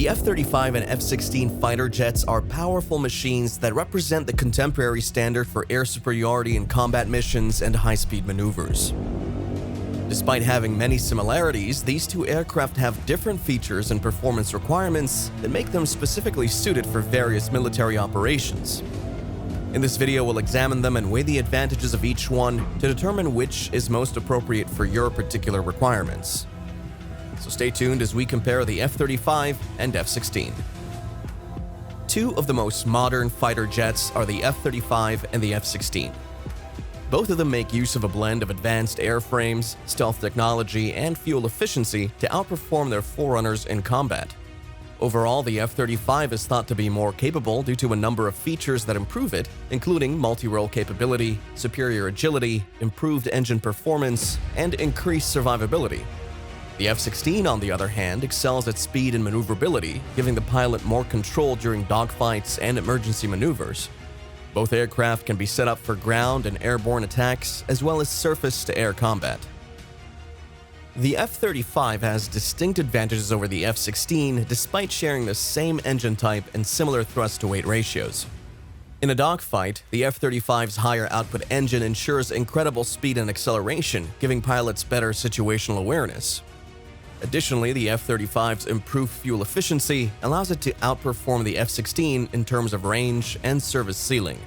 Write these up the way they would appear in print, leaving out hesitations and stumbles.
The F-35 and F-16 fighter jets are powerful machines that represent the contemporary standard for air superiority in combat missions and high-speed maneuvers. Despite having many similarities, these two aircraft have different features and performance requirements that make them specifically suited for various military operations. In this video, we'll examine them and weigh the advantages of each one to determine which is most appropriate for your particular requirements. So stay tuned as we compare the F-35 and F-16. Two of the most modern fighter jets are the F-35 and the F-16. Both of them make use of a blend of advanced airframes, stealth technology, and fuel efficiency to outperform their forerunners in combat. Overall, the F-35 is thought to be more capable due to a number of features that improve it, including multi-role capability, superior agility, improved engine performance, and increased survivability. The F-16, on the other hand, excels at speed and maneuverability, giving the pilot more control during dogfights and emergency maneuvers. Both aircraft can be set up for ground and airborne attacks, as well as surface-to-air combat. The F-35 has distinct advantages over the F-16 despite sharing the same engine type and similar thrust-to-weight ratios. In a dogfight, the F-35's higher output engine ensures incredible speed and acceleration, giving pilots better situational awareness. Additionally, the F-35's improved fuel efficiency allows it to outperform the F-16 in terms of range and service ceiling.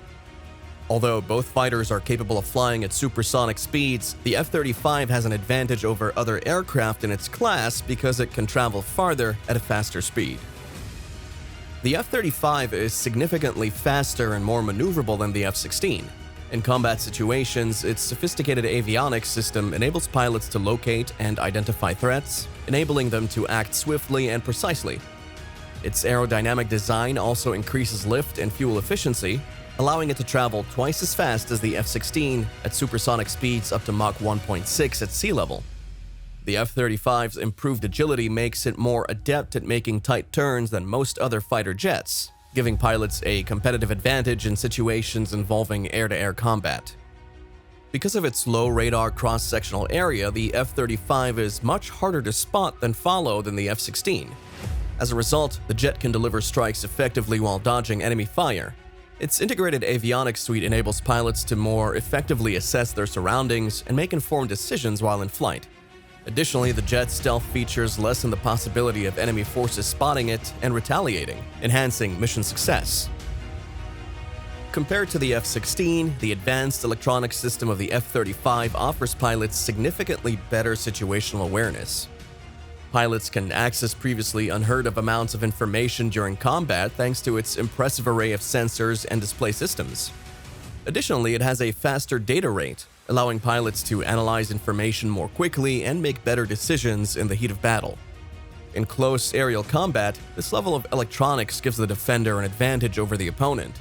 Although both fighters are capable of flying at supersonic speeds, the F-35 has an advantage over other aircraft in its class because it can travel farther at a faster speed. The F-35 is significantly faster and more maneuverable than the F-16. In combat situations, its sophisticated avionics system enables pilots to locate and identify threats, enabling them to act swiftly and precisely. Its aerodynamic design also increases lift and fuel efficiency, allowing it to travel twice as fast as the F-16 at supersonic speeds up to Mach 1.6 at sea level. The F-35's improved agility makes it more adept at making tight turns than most other fighter jets, giving pilots a competitive advantage in situations involving air-to-air combat. Because of its low radar cross-sectional area, the F-35 is much harder to spot than follow than the F-16. As a result, the jet can deliver strikes effectively while dodging enemy fire. Its integrated avionics suite enables pilots to more effectively assess their surroundings and make informed decisions while in flight. Additionally, the jet's stealth features lessen the possibility of enemy forces spotting it and retaliating, enhancing mission success. Compared to the F-16, the advanced electronic system of the F-35 offers pilots significantly better situational awareness. Pilots can access previously unheard-of amounts of information during combat thanks to its impressive array of sensors and display systems. Additionally, it has a faster data rate, allowing pilots to analyze information more quickly and make better decisions in the heat of battle. In close aerial combat, this level of electronics gives the defender an advantage over the opponent.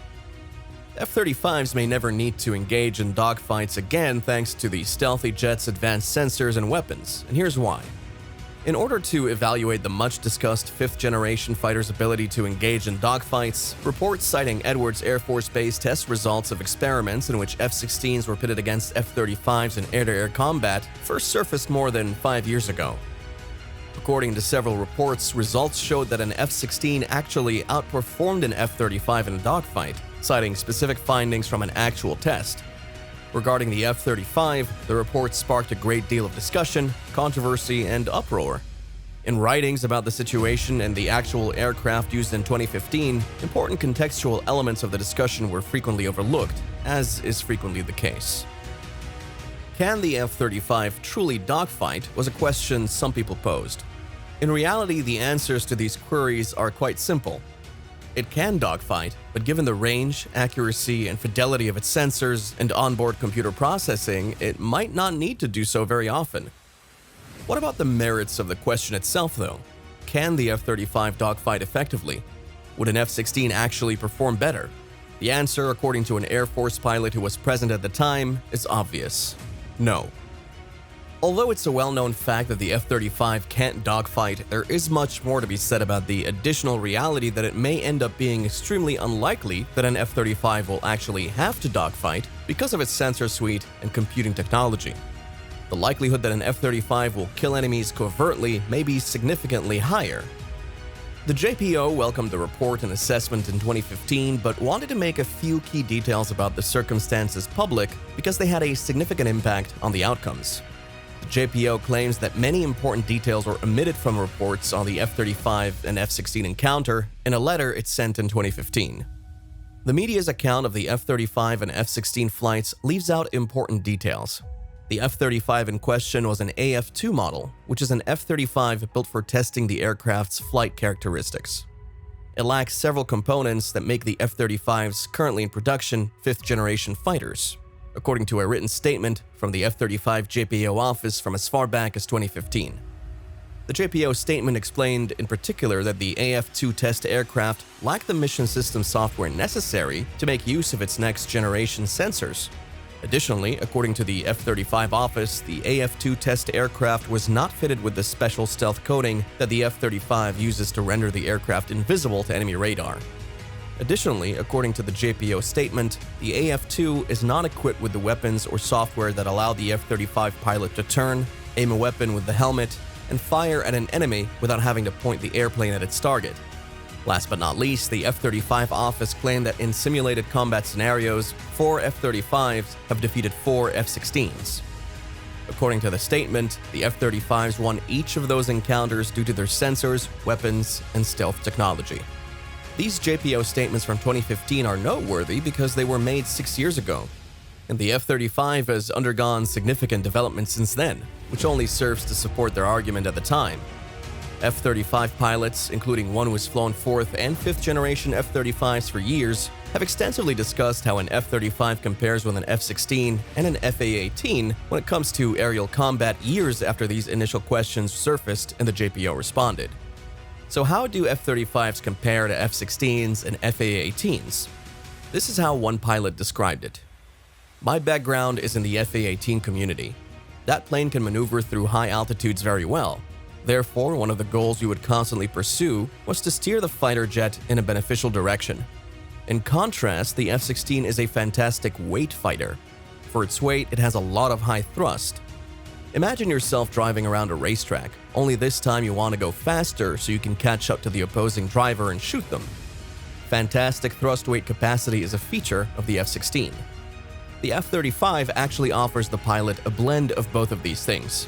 F-35s may never need to engage in dogfights again thanks to the stealthy jet's advanced sensors and weapons, and here's why. In order to evaluate the much-discussed fifth-generation fighter's ability to engage in dogfights, reports citing Edwards Air Force Base test results of experiments in which F-16s were pitted against F-35s in air-to-air combat first surfaced more than 5 years ago. According to several reports, results showed that an F-16 actually outperformed an F-35 in a dogfight, citing specific findings from an actual test. Regarding the F-35, the report sparked a great deal of discussion, controversy, and uproar. In writings about the situation and the actual aircraft used in 2015, important contextual elements of the discussion were frequently overlooked, as is frequently the case. Can the F-35 truly dogfight was a question some people posed. In reality, the answers to these queries are quite simple. It can dogfight, but given the range, accuracy, and fidelity of its sensors and onboard computer processing, it might not need to do so very often. What about the merits of the question itself, though? Can the F-35 dogfight effectively? Would an F-16 actually perform better? The answer, according to an Air Force pilot who was present at the time, is obvious: no. Although it's a well-known fact that the F-35 can't dogfight, there is much more to be said about the additional reality that it may end up being extremely unlikely that an F-35 will actually have to dogfight because of its sensor suite and computing technology. The likelihood that an F-35 will kill enemies covertly may be significantly higher. The JPO welcomed the report and assessment in 2015, but wanted to make a few key details about the circumstances public because they had a significant impact on the outcomes. The JPO claims that many important details were omitted from reports on the F-35 and F-16 encounter in a letter it sent in 2015. The media's account of the F-35 and F-16 flights leaves out important details. The F-35 in question was an AF-2 model, which is an F-35 built for testing the aircraft's flight characteristics. It lacks several components that make the F-35's currently in production fifth-generation fighters, according to a written statement from the F-35 JPO office from as far back as 2015. The JPO statement explained in particular that the AF-2 test aircraft lacked the mission system software necessary to make use of its next-generation sensors. Additionally, according to the F-35 office, the AF-2 test aircraft was not fitted with the special stealth coating that the F-35 uses to render the aircraft invisible to enemy radar. Additionally, according to the JPO statement, the AF-2 is not equipped with the weapons or software that allow the F-35 pilot to turn, aim a weapon with the helmet, and fire at an enemy without having to point the airplane at its target. Last but not least, the F-35 office claimed that in simulated combat scenarios, 4 F-35s have defeated 4 F-16s. According to the statement, the F-35s won each of those encounters due to their sensors, weapons, and stealth technology. These JPO statements from 2015 are noteworthy because they were made 6 years ago, and the F-35 has undergone significant development since then, which only serves to support their argument at the time. F-35 pilots, including one who has flown 4th and 5th generation F-35s for years, have extensively discussed how an F-35 compares with an F-16 and an FA-18 when it comes to aerial combat years after these initial questions surfaced and the JPO responded. So how do F-35s compare to F-16s and FA-18s? This is how one pilot described it. My background is in the FA-18 community. That plane can maneuver through high altitudes very well. Therefore, one of the goals we would constantly pursue was to steer the fighter jet in a beneficial direction. In contrast, the F-16 is a fantastic weight fighter. For its weight, it has a lot of high thrust. Imagine yourself driving around a racetrack, only this time you want to go faster so you can catch up to the opposing driver and shoot them. Fantastic thrust weight capacity is a feature of the F-16. The F-35 actually offers the pilot a blend of both of these things.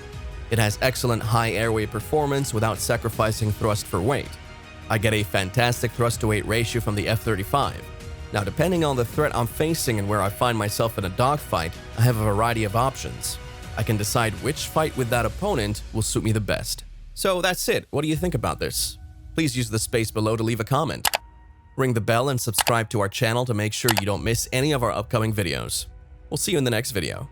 It has excellent high airway performance without sacrificing thrust for weight. I get a fantastic thrust-to-weight ratio from the F-35. Now, depending on the threat I'm facing and where I find myself in a dogfight, I have a variety of options. I can decide which fight with that opponent will suit me the best. So that's it. What do you think about this? Please use the space below to leave a comment. Ring the bell and subscribe to our channel to make sure you don't miss any of our upcoming videos. We'll see you in the next video.